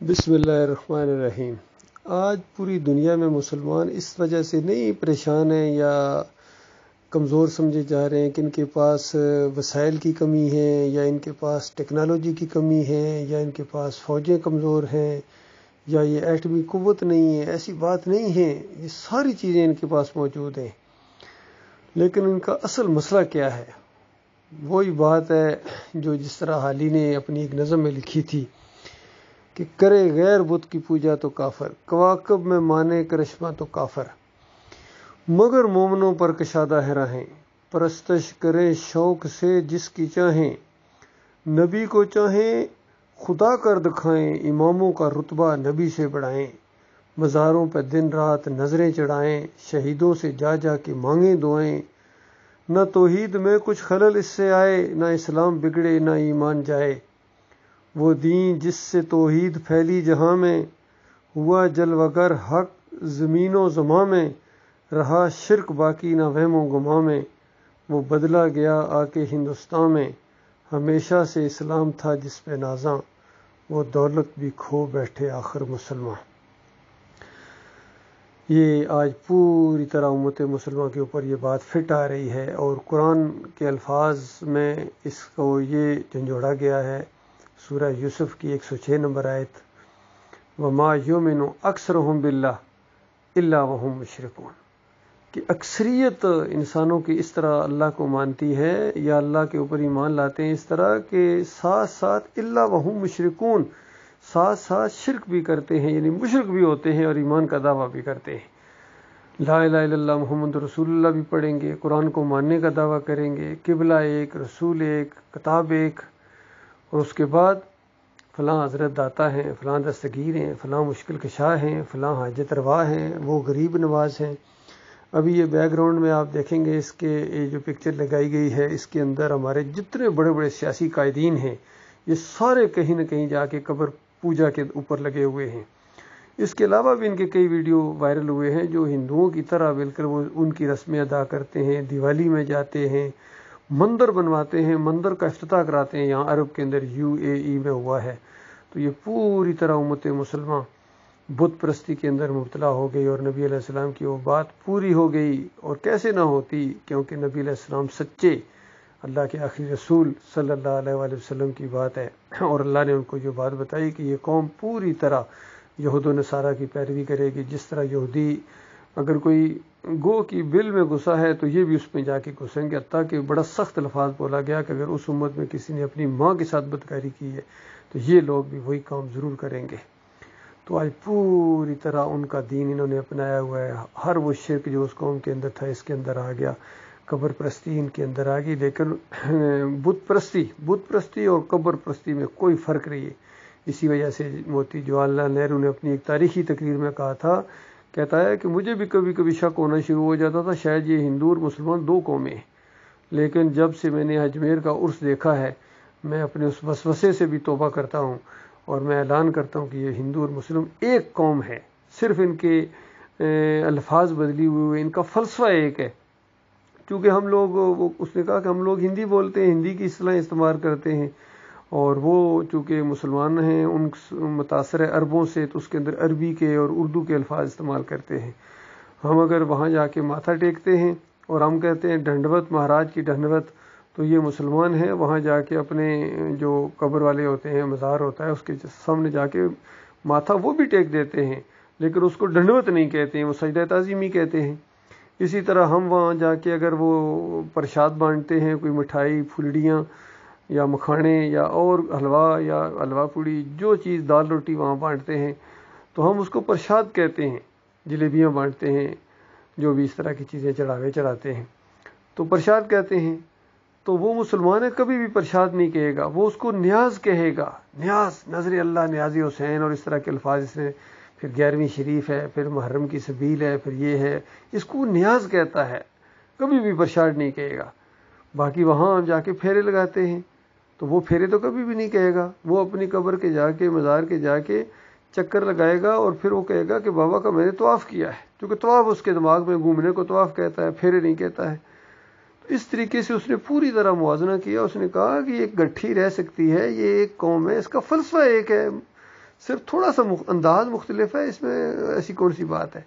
بسم اللہ الرحمن الرحیم۔ آج پوری دنیا میں مسلمان اس وجہ سے نہیں پریشان ہیں یا کمزور سمجھے جا رہے ہیں کہ ان کے پاس وسائل کی کمی ہے یا ان کے پاس ٹیکنالوجی کی کمی ہے یا ان کے پاس فوجیں کمزور ہیں یا یہ ایٹمی قوت نہیں ہے۔ ایسی بات نہیں ہے، یہ ساری چیزیں ان کے پاس موجود ہیں، لیکن ان کا اصل مسئلہ کیا ہے؟ وہی بات ہے جو جس طرح حالی نے اپنی ایک نظم میں لکھی تھی کہ کرے غیر بت کی پوجا تو کافر، کواکب میں مانے کرشمہ تو کافر، مگر مومنوں پر کشادہ ہے راہیں، پرستش کریں شوق سے جس کی چاہیں، نبی کو چاہیں خدا کر دکھائیں، اماموں کا رتبہ نبی سے بڑھائیں، مزاروں پہ دن رات نظریں چڑھائیں، شہیدوں سے جا جا کے مانگیں دعائیں، نہ توحید میں کچھ خلل اس سے آئے، نہ اسلام بگڑے نہ ایمان جائے، وہ دین جس سے توحید پھیلی جہاں میں، ہوا جلوگر حق زمین و زماں میں، رہا شرک باقی نہ وہم و گماں میں، وہ بدلا گیا آ کے ہندوستان میں، ہمیشہ سے اسلام تھا جس پہ نازاں، وہ دولت بھی کھو بیٹھے آخر مسلمان۔ یہ آج پوری طرح امت مسلمہ کے اوپر یہ بات فٹ آ رہی ہے، اور قرآن کے الفاظ میں اس کو یہ جھنجھوڑا گیا ہے۔ سورہ یوسف کی 106 نمبر آیت، وَمَا يُؤْمِنُ أَكْثَرُهُم بِاللَّهِ إِلَّا وَهُم مُشْرِكُونَ، کہ اکثریت انسانوں کی اس طرح اللہ کو مانتی ہے یا اللہ کے اوپر ایمان لاتے ہیں اس طرح کہ ساتھ ساتھ إِلَّا وَهُم مُشْرِكُونَ، ساتھ ساتھ شرک بھی کرتے ہیں، یعنی مشرک بھی ہوتے ہیں اور ایمان کا دعویٰ بھی کرتے ہیں۔ لا الہ الا اللہ محمد رسول اللہ بھی پڑھیں گے، قرآن کو ماننے کا دعویٰ کریں گے، قبلہ ایک، رسول ایک، کتاب ایک، اور اس کے بعد فلاں حضرت داتا ہیں، فلاں دستگیر ہیں، فلاں مشکل کشا ہیں، فلاں حاجت روا ہیں، وہ غریب نواز ہیں۔ ابھی یہ بیک گراؤنڈ میں آپ دیکھیں گے، اس کے یہ جو پکچر لگائی گئی ہے، اس کے اندر ہمارے جتنے بڑے بڑے سیاسی قائدین ہیں، یہ سارے کہیں نہ کہیں جا کے قبر پوجا کے اوپر لگے ہوئے ہیں۔ اس کے علاوہ بھی ان کے کئی ویڈیو وائرل ہوئے ہیں جو ہندوؤں کی طرح بالکل وہ ان کی رسمیں ادا کرتے ہیں، دیوالی میں جاتے ہیں، مندر بنواتے ہیں، مندر کا افتتاح کراتے ہیں۔ یہاں عرب کے اندر UAE میں ہوا ہے۔ تو یہ پوری طرح امت مسلمہ بت پرستی کے اندر مبتلا ہو گئی، اور نبی علیہ السلام کی وہ بات پوری ہو گئی، اور کیسے نہ ہوتی، کیونکہ نبی علیہ السلام سچے اللہ کے آخری رسول صلی اللہ علیہ وآلہ وسلم کی بات ہے، اور اللہ نے ان کو جو بات بتائی کہ یہ قوم پوری طرح یہود و نصارہ کی پیروی کرے گی۔ جس طرح یہودی اگر کوئی گو کی بل میں گھسا ہے تو یہ بھی اس میں جا کے گھسیں گے، حتیٰ کہ بڑا سخت الفاظ بولا گیا کہ اگر اس امت میں کسی نے اپنی ماں کے ساتھ بدکاری کی ہے تو یہ لوگ بھی وہی کام ضرور کریں گے۔ تو آج پوری طرح ان کا دین انہوں نے اپنایا ہوا ہے۔ ہر وہ شرک جو اس قوم کے اندر تھا اس کے اندر آ گیا، قبر پرستی ان کے اندر آ گئی، لیکن بت پرستی اور قبر پرستی میں کوئی فرق نہیں ہے۔ اسی وجہ سے موتی جواہر لال نہرو نے اپنی ایک تاریخی تقریر میں کہا تھا، کہتا ہے کہ مجھے بھی کبھی کبھی شک ہونا شروع ہو جاتا تھا شاید یہ ہندو اور مسلمان دو قومیں ہیں، لیکن جب سے میں نے اجمیر کا عرس دیکھا ہے میں اپنے اس وسوسے سے بھی توبہ کرتا ہوں، اور میں اعلان کرتا ہوں کہ یہ ہندو اور مسلم ایک قوم ہے، صرف ان کے الفاظ بدلی ہوئے، ان کا فلسفہ ایک ہے۔ چونکہ ہم لوگ اس نے کہا کہ ہم لوگ ہندی بولتے ہیں، ہندی کی اصطلاح استعمال کرتے ہیں، اور وہ چونکہ مسلمان ہیں ان متاثر ہے عربوں سے، تو اس کے اندر عربی کے اور اردو کے الفاظ استعمال کرتے ہیں۔ ہم اگر وہاں جا کے ماتھا ٹیکتے ہیں اور ہم کہتے ہیں ڈنڈوت مہاراج کی ڈنڈوت، تو یہ مسلمان ہیں وہاں جا کے اپنے جو قبر والے ہوتے ہیں، مزار ہوتا ہے، اس کے سامنے جا کے ماتھا وہ بھی ٹیک دیتے ہیں، لیکن اس کو ڈنڈوت نہیں کہتے ہیں، وہ سجدہ تعظیمی کہتے ہیں۔ اسی طرح ہم وہاں جا کے اگر وہ پرشاد بانٹتے ہیں، کوئی مٹھائی پھلڑیاں یا مکھانے یا اور حلوہ یا حلوہ پوڑی جو چیز دال روٹی وہاں بانٹتے ہیں تو ہم اس کو پرشاد کہتے ہیں، جلیبیاں بانٹتے ہیں، جو بھی اس طرح کی چیزیں چڑھاتے ہیں تو پرشاد کہتے ہیں۔ تو وہ مسلمان ہے کبھی بھی پرشاد نہیں کہے گا، وہ اس کو نیاز کہے گا، نیاز، نظر اللہ، نیازی حسین، اور اس طرح کے الفاظ اس نے، پھر 11ویں شریف ہے، پھر محرم کی سبیل ہے، پھر یہ ہے، اس کو نیاز کہتا ہے، کبھی بھی پرشاد نہیں کہے گا۔ باقی وہاں ہم جا کے پھیرے لگاتے ہیں تو وہ پھیرے تو کبھی بھی نہیں کہے گا، وہ اپنی قبر کے جا کے مزار کے جا کے چکر لگائے گا، اور پھر وہ کہے گا کہ بابا کا میں نے طواف کیا ہے، کیونکہ طواف اس کے دماغ میں گھومنے کو طواف کہتا ہے، پھیرے نہیں کہتا ہے۔ تو اس طریقے سے اس نے پوری طرح موازنہ کیا، اس نے کہا کہ یہ گٹھی رہ سکتی ہے، یہ ایک قوم ہے، اس کا فلسفہ ایک ہے، صرف تھوڑا سا انداز مختلف ہے، اس میں ایسی کون سی بات ہے؟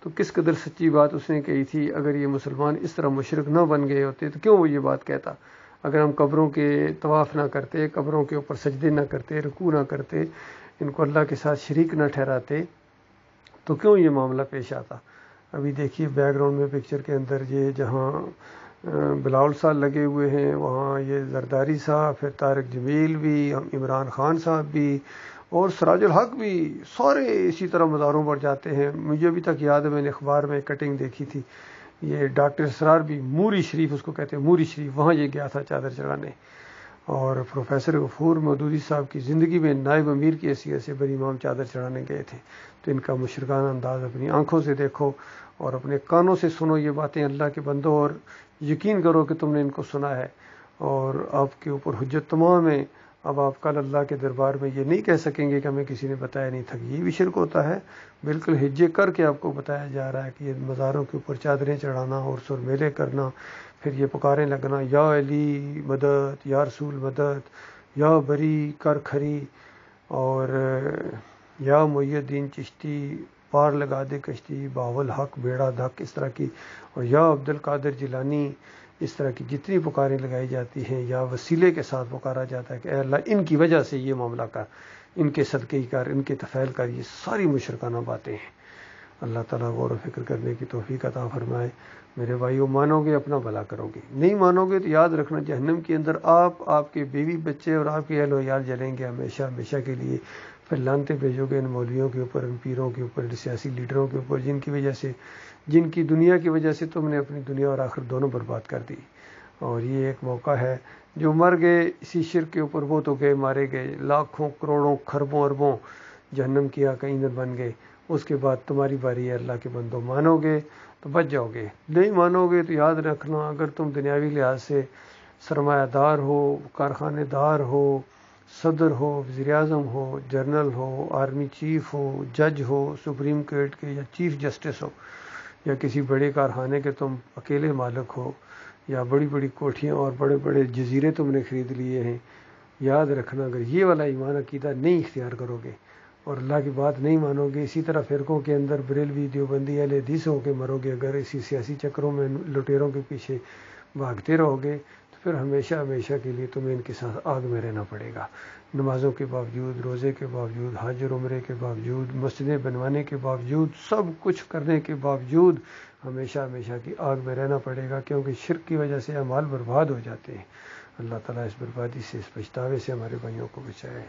تو کس قدر سچی بات اس نے کہی تھی. اگر یہ مسلمان اس طرح مشرک نہ بن گئے ہوتے تو کیوں وہ یہ بات کہتا؟ اگر ہم قبروں کے طواف نہ کرتے، قبروں کے اوپر سجدے نہ کرتے، رکوع نہ کرتے، ان کو اللہ کے ساتھ شریک نہ ٹھہراتے، تو کیوں یہ معاملہ پیش آتا؟ ابھی دیکھیے بیک گراؤنڈ میں پکچر کے اندر یہ جہاں بلاول صاحب لگے ہوئے ہیں، وہاں یہ زرداری صاحب، پھر طارق جمیل بھی، عمران خان صاحب بھی، اور سراج الحق بھی، سارے اسی طرح مزاروں پر جاتے ہیں. مجھے ابھی تک یاد ہے، میں نے اخبار میں کٹنگ دیکھی تھی، یہ ڈاکٹر اسرار بھی موری شریف اس کو کہتے ہیں، موری شریف، وہاں یہ گیا تھا چادر چڑھانے. اور پروفیسر غفور مودودی صاحب کی زندگی میں نائب امیر کی حیثیت سے بری امام چادر چڑھانے گئے تھے. تو ان کا مشرکانہ انداز اپنی آنکھوں سے دیکھو اور اپنے کانوں سے سنو یہ باتیں اللہ کے بندوں، اور یقین کرو کہ تم نے ان کو سنا ہے اور آپ کے اوپر حجت تمام ہے. اب آپ کل اللہ کے دربار میں یہ نہیں کہہ سکیں گے کہ ہمیں کسی نے بتایا نہیں تھا. یہ بھی شرک ہوتا ہے. بالکل ہجے کر کے آپ کو بتایا جا رہا ہے کہ یہ مزاروں کے اوپر چادریں چڑھانا اور سر میلے کرنا، پھر یہ پکاریں لگنا، یا علی مدد، یا رسول مدد، یا بری کر کھری، اور یا محی الدین چشتی پار لگا دے کشتی، باول حق بیڑا دھک، اس طرح کی، اور یا عبد القادر جیلانی، اس طرح کی جتنی پکاریں لگائی جاتی ہیں، یا وسیلے کے ساتھ پکارا جاتا ہے کہ اے اللہ ان کی وجہ سے یہ معاملہ کر، ان کے صدقے ہی کر، ان کے تفعیل کر. یہ ساری مشرکانہ باتیں ہیں. اللہ تعالیٰ غور و فکر کرنے کی توفیق عطا فرمائے. میرے بھائیو، مانو گے اپنا بھلا کرو گے، نہیں مانو گے تو یاد رکھنا جہنم کے اندر آپ کے بیوی بچے اور آپ کے اہل و عیال جلیں گے ہمیشہ ہمیشہ کے لیے. پھر لانتیں بھیجو گے ان مولویوں کے اوپر، ان پیروں کے اوپر، ان سیاسی لیڈروں کے اوپر، جن کی دنیا کی وجہ سے تم نے اپنی دنیا اور آخرت دونوں برباد کر دی. اور یہ ایک موقع ہے، جو مر گئے اسی شرک کے اوپر وہ تو گئے مارے گئے، لاکھوں کروڑوں خربوں اربوں جہنم کی آگ کا ایندھن بن گئے. اس کے بعد تمہاری باری ہے اللہ کے بندوں، مانو گے تو بچ جاؤ گے، نہیں مانو گے تو یاد رکھنا اگر تم دنیاوی لحاظ سے سرمایہ دار ہو، کارخانے دار ہو، صدر ہو، وزیر اعظم ہو، جنرل ہو، آرمی چیف ہو، جج ہو، سپریم کورٹ کے یا چیف جسٹس ہو، یا کسی بڑے کارخانے کے تم اکیلے مالک ہو، یا بڑی بڑی کوٹھیاں اور بڑے بڑے جزیرے تم نے خرید لیے ہیں، یاد رکھنا اگر یہ والا ایمان عقیدہ نہیں اختیار کرو گے اور اللہ کی بات نہیں مانو گے، اسی طرح فرقوں کے اندر بریلوی دیوبندی اہل حدیث ہو کے مرو گے، اگر اسی سیاسی چکروں میں لٹیروں کے پیچھے بھاگتے رہو گے تو پھر ہمیشہ ہمیشہ کے لیے تمہیں ان کے ساتھ آگ میں رہنا پڑے گا. نمازوں کے باوجود، روزے کے باوجود، حج اور عمرے کے باوجود، مسجدیں بنوانے کے باوجود، سب کچھ کرنے کے باوجود ہمیشہ ہمیشہ کی آگ میں رہنا پڑے گا، کیونکہ شرک کی وجہ سے اعمال برباد ہو جاتے ہیں. اللہ تعالیٰ اس بربادی سے، اس پچھتاوے سے ہمارے بھائیوں کو بچائے.